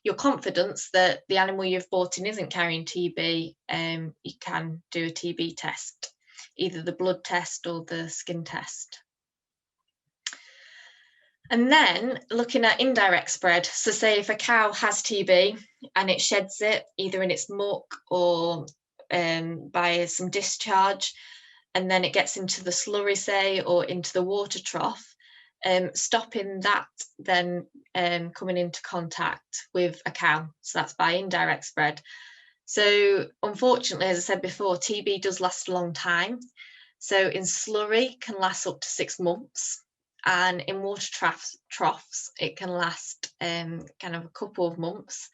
your confidence that the animal you've bought in isn't carrying TB, you can do a TB test, either the blood test or the skin test. And then looking at indirect spread. So say if a cow has TB and it sheds it either in its muck or by some discharge, and then it gets into the slurry, say, or into the water trough, stopping that then coming into contact with a cow. So that's by indirect spread. So unfortunately, as I said before, TB does last a long time. So in slurry can last up to 6 months. And in water troughs, it can last kind of a couple of months.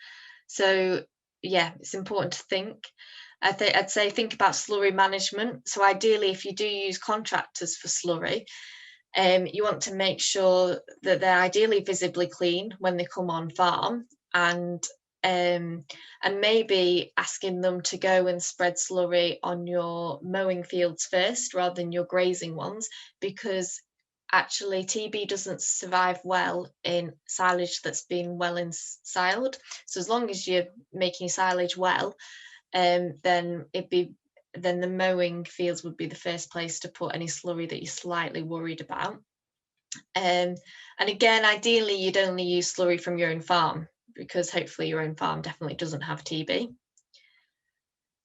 So yeah, it's important to think. I'd say think about slurry management. So ideally, if you do use contractors for slurry, you want to make sure that they're ideally visibly clean when they come on farm, and maybe asking them to go and spread slurry on your mowing fields first rather than your grazing ones, because actually TB doesn't survive well in silage that's been well ensiled. So as long as you're making silage well, then the mowing fields would be the first place to put any slurry that you're slightly worried about. And again, ideally you'd only use slurry from your own farm, because hopefully your own farm definitely doesn't have TB.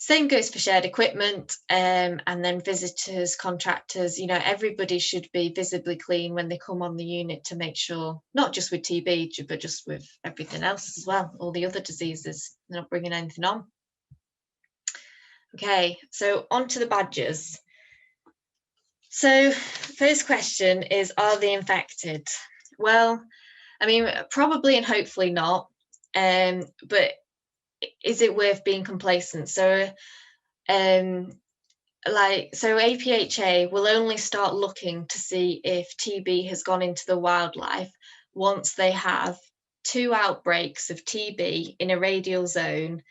Same goes for shared equipment, and then visitors, contractors, you know, everybody should be visibly clean when they come on the unit to make sure, not just with TB, but just with everything else as well, all the other diseases, they're not bringing anything on. Okay, so on to the badgers. So first question is, are they infected? Well, I mean, probably and hopefully not, but is it worth being complacent? So APHA will only start looking to see if TB has gone into the wildlife once they have 2 outbreaks of TB in a radial zone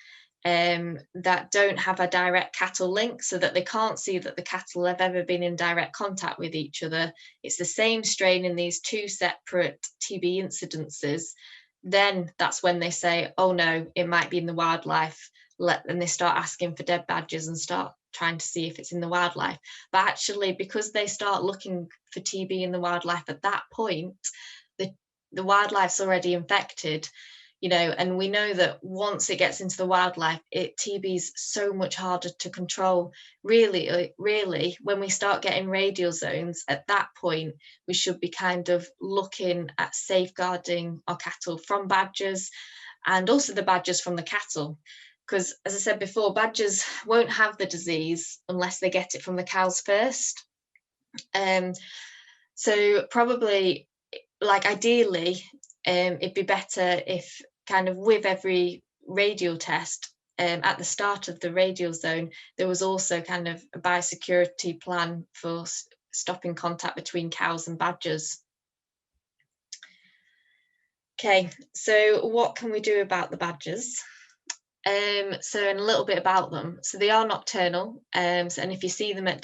that don't have a direct cattle link, so that they can't see that the cattle have ever been in direct contact with each other. It's the same strain in these 2 separate TB incidences. Then that's when they say, oh no, it might be in the wildlife, and they start asking for dead badgers and start trying to see if it's in the wildlife. But actually, because they start looking for TB in the wildlife at that point, the wildlife's already infected, you know, and we know that once it gets into the wildlife, TB's so much harder to control. Really, when we start getting radial zones, at that point, we should be kind of looking at safeguarding our cattle from badgers, and also the badgers from the cattle. Because as I said before, badgers won't have the disease unless they get it from the cows first. So probably like ideally, it'd be better if kind of with every radial test, at the start of the radial zone, there was also kind of a biosecurity plan for stopping contact between cows and badgers. Okay, so what can we do about the badgers? So and a little bit about them. So they are nocturnal, and if you see them at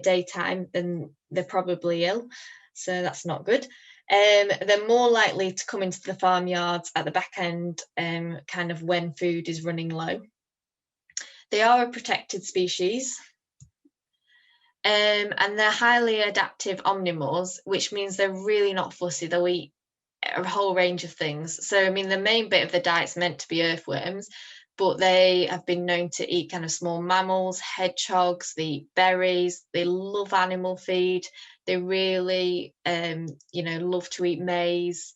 daytime, then they're probably ill. So that's not good. They're more likely to come into the farmyards at the back end, kind of when food is running low. They are a protected species. And they're highly adaptive omnivores, which means they're really not fussy. They'll eat a whole range of things. So, I mean, the main bit of the diet's meant to be earthworms, but they have been known to eat kind of small mammals, hedgehogs, they eat berries, they love animal feed, they really, love to eat maize,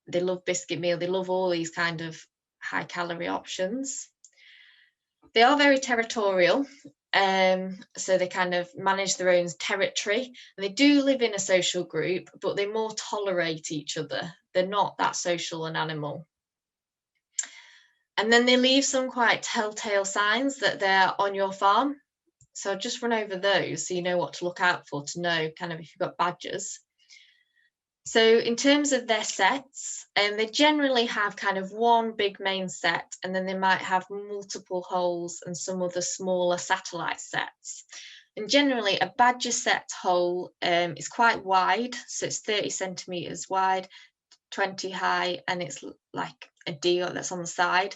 they love biscuit meal, they love all these kind of high calorie options. They are very territorial, so they kind of manage their own territory. They do live in a social group, but they more tolerate each other. They're not that social an animal. And then they leave some quite telltale signs that they're on your farm. So I'll just run over those so you know what to look out for, to know kind of if you've got badgers. So in terms of their sets, they generally have kind of one big main set, and then they might have multiple holes and some other smaller satellite sets. And generally a badger set hole is quite wide, so it's 30 centimetres wide, 20 high, and it's like a D that's on the side.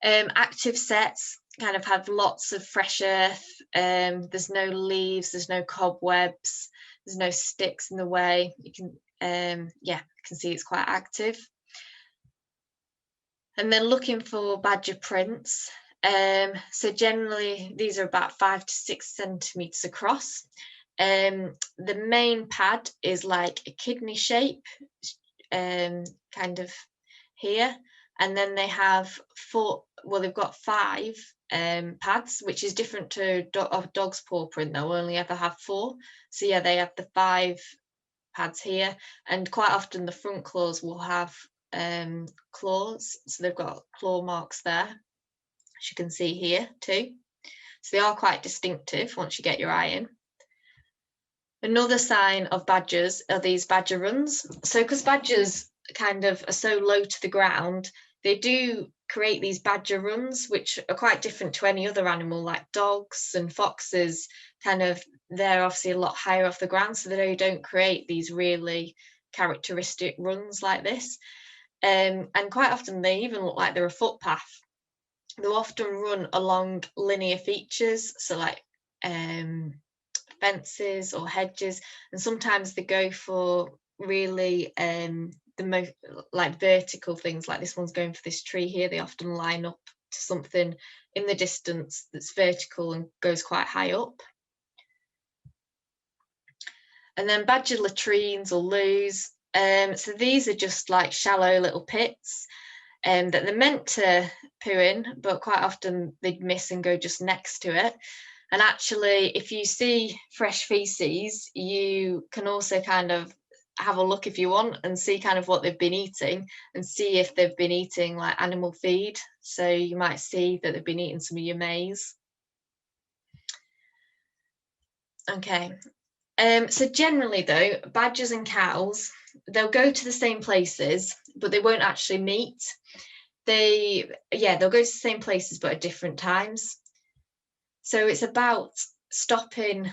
Active sets kind of have lots of fresh earth, there's no leaves, there's no cobwebs, there's no sticks in the way. You can you can see it's quite active. And then looking for badger prints, so generally these are about 5 to 6 centimetres across. The main pad is like a kidney shape, kind of here, and then they have they've got 5 pads, which is different to a dog's paw print. They'll only ever have 4. So yeah, they have the 5 pads here, and quite often the front claws will have claws, so they've got claw marks there, as you can see here too. So they are quite distinctive once you get your eye in. Another sign of badgers are these badger runs. So because badgers kind of are so low to the ground, they do create these badger runs, which are quite different to any other animal, like dogs and foxes. Kind of, they're obviously a lot higher off the ground, so they don't create these really characteristic runs like this. And quite often they even look like they're a footpath. They'll often run along linear features, so like fences or hedges, and sometimes they go for really the most like vertical things, like this one's going for this tree here. They often line up to something in the distance that's vertical and goes quite high up. And then badger latrines or loos, so these are just like shallow little pits that they're meant to poo in, but quite often they'd miss and go just next to it. And actually, if you see fresh feces, you can also kind of have a look if you want and see kind of what they've been eating, and see if they've been eating like animal feed. So you might see that they've been eating some of your maize. Okay, so generally though, badgers and cows, they'll go to the same places, but they won't actually meet. They'll go to the same places, but at different times. So it's about stopping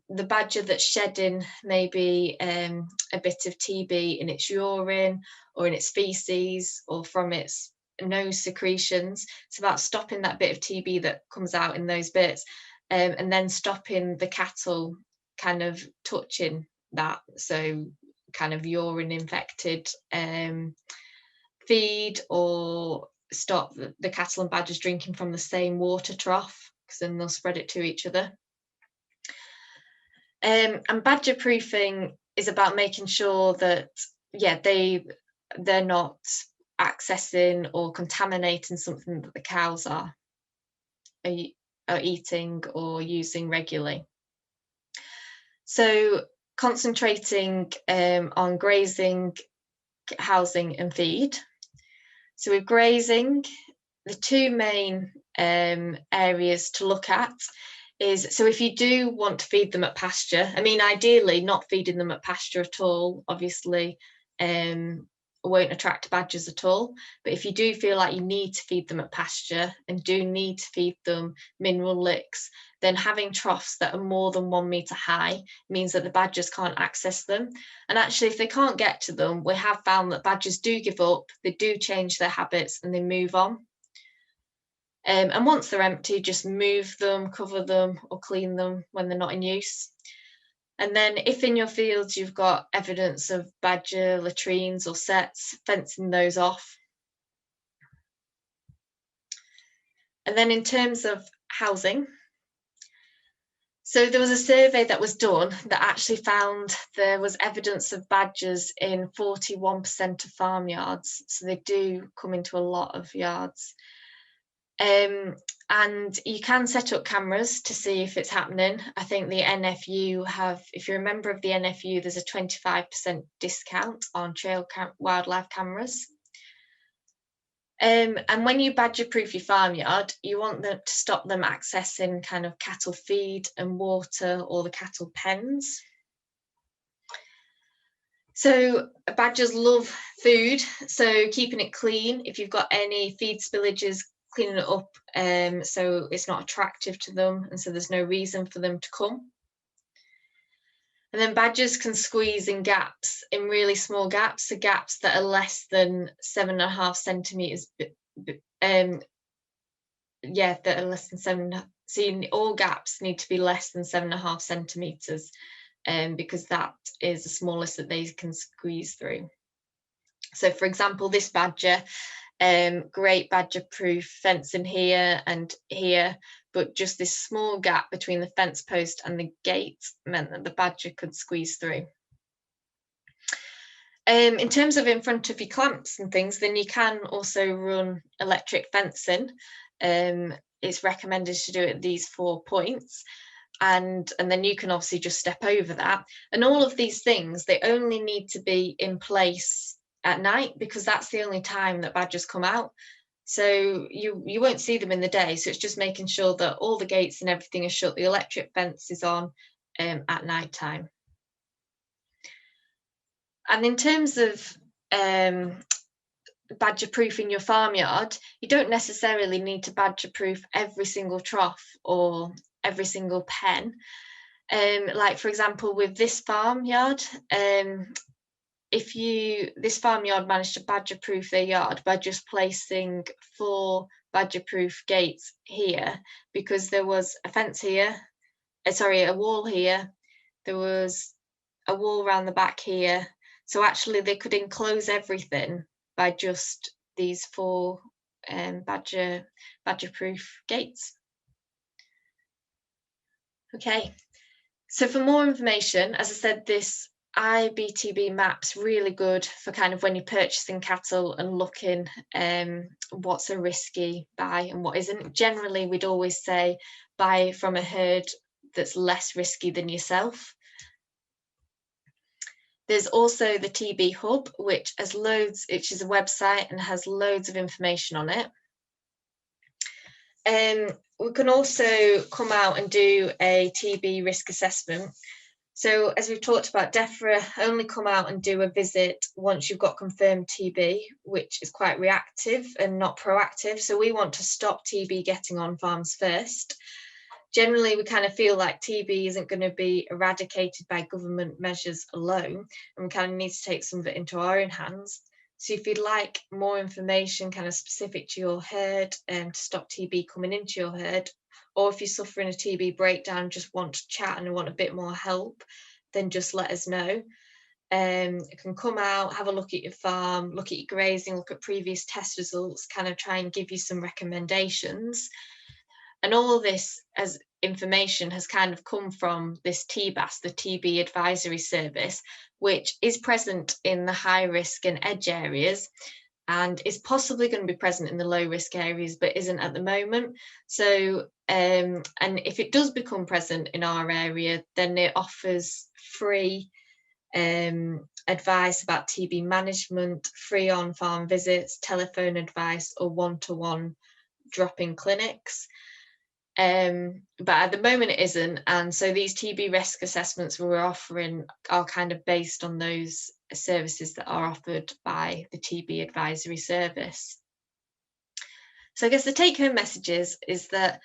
the badger that's shedding maybe a bit of TB in its urine or in its feces or from its nose secretions. It's about stopping that bit of TB that comes out in those bits, and then stopping the cattle kind of touching that. So kind of urine infected feed, or stop the cattle and badgers drinking from the same water trough, because then they'll spread it to each other. And badger proofing is about making sure that they're not accessing or contaminating something that the cows are eating or using regularly. So concentrating on grazing, housing and feed. So with grazing, the two main areas to look at is, so if you do want to feed them at pasture, I mean, ideally not feeding them at pasture at all, obviously won't attract badgers at all. But if you do feel like you need to feed them at pasture and do need to feed them mineral licks, then having troughs that are more than 1 metre high means that the badgers can't access them. And actually, if they can't get to them, we have found that badgers do give up, they do change their habits and they move on. And once they're empty, just move them, cover them or clean them when they're not in use. And then if in your fields you've got evidence of badger latrines or sets, fencing those off. And then in terms of housing, so there was a survey that was done that actually found there was evidence of badgers in 41% of farmyards. So they do come into a lot of yards. And you can set up cameras to see if it's happening. I think the NFU have, if you're a member of the NFU, there's a 25% discount on trail wildlife cameras. And when you badger proof your farmyard, you want them to stop them accessing kind of cattle feed and water or the cattle pens. So badgers love food, so keeping it clean. If you've got any feed spillages, cleaning it up so it's not attractive to them and so there's no reason for them to come. And then badgers can squeeze in gaps, in really small gaps, so gaps that are less than 7.5 centimetres. That are less than 7. So all gaps need to be less than 7.5 centimetres because that is the smallest that they can squeeze through. So for example, this badger, great badger proof fencing here and here, but just this small gap between the fence post and the gate meant that the badger could squeeze through. In terms of in front of your clamps and things, then you can also run electric fencing. It's recommended to do it at these 4 points. And then you can obviously just step over that. And all of these things, they only need to be in place at night because that's the only time that badgers come out. So you won't see them in the day. So it's just making sure that all the gates and everything are shut, the electric fence is on at night time. And in terms of badger proofing your farmyard, you don't necessarily need to badger proof every single trough or every single pen. Like for example, with this farmyard, if this farmyard managed to badger proof their yard by just placing 4 badger proof gates here, because there was a fence here, a wall here, there was a wall around the back here. So actually they could enclose everything by just these 4 badger proof gates. Okay, so for more information, as I said, this IBTB map's really good for kind of when you're purchasing cattle and looking what's a risky buy and what isn't. Generally, we'd always say buy from a herd that's less risky than yourself. There's also the TB Hub, which is a website and has loads of information on it. We can also come out and do a TB risk assessment. So as we've talked about, DEFRA only come out and do a visit once you've got confirmed TB, which is quite reactive and not proactive. So we want to stop TB getting on farms first. Generally, we kind of feel like TB isn't going to be eradicated by government measures alone, and we kind of need to take some of it into our own hands. So if you'd like more information kind of specific to your herd to stop TB coming into your herd, or if you're suffering a TB breakdown, just want to chat and want a bit more help, then just let us know. You can come out, have a look at your farm, look at your grazing, look at previous test results, kind of try and give you some recommendations. And all of this as information has kind of come from this TBAS, the TB Advisory Service, which is present in the high risk and edge areas. and is possibly going to be present in the low risk areas but isn't at the moment. So and if it does become present in our area, then it offers free advice about TB management, free on-farm visits, telephone advice, or one-to-one drop-in clinics. But at the moment it isn't, and so these TB risk assessments we're offering are kind of based on those services that are offered by the TB advisory service. So I guess the take-home message is that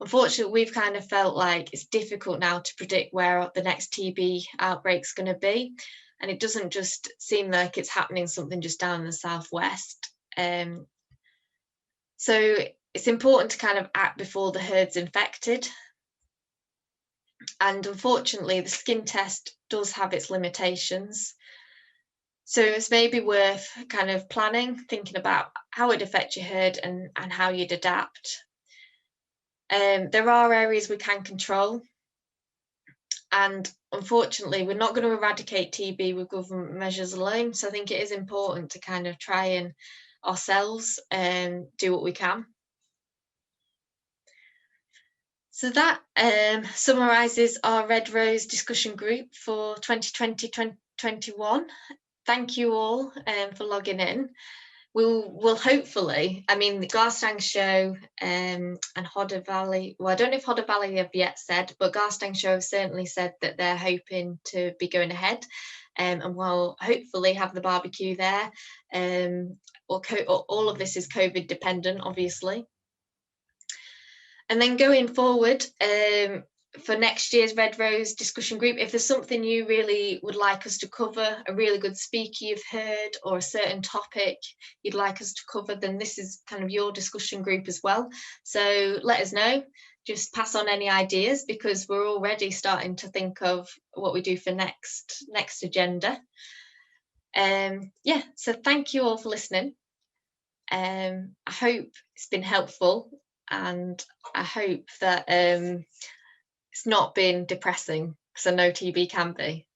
unfortunately we've kind of felt like it's difficult now to predict where the next TB outbreak's going to be, and it doesn't just seem like it's happening something just down in the southwest. So it's important to kind of act before the herd's infected. And unfortunately, the skin test does have its limitations. So it's maybe worth kind of planning, thinking about how it affects your herd and how you'd adapt. There are areas we can control. And unfortunately, we're not going to eradicate TB with government measures alone. So I think it is important to kind of try and ourselves do what we can. So that summarises our Red Rose discussion group for 2020-2021. Thank you all for logging in. We'll hopefully, I mean, the Garstang Show and Hodder Valley, well, I don't know if Hodder Valley have yet said, but Garstang Show have certainly said that they're hoping to be going ahead, and we'll hopefully have the barbecue there. All of this is COVID dependent, obviously. And then going forward, for next year's Red Rose discussion group, if there's something you really would like us to cover, a really good speaker you've heard, or a certain topic you'd like us to cover, then this is kind of your discussion group as well. So let us know, just pass on any ideas, because we're already starting to think of what we do for next agenda. Yeah, so thank you all for listening. I hope it's been helpful, and I hope that it's not been depressing, because I know TB can be.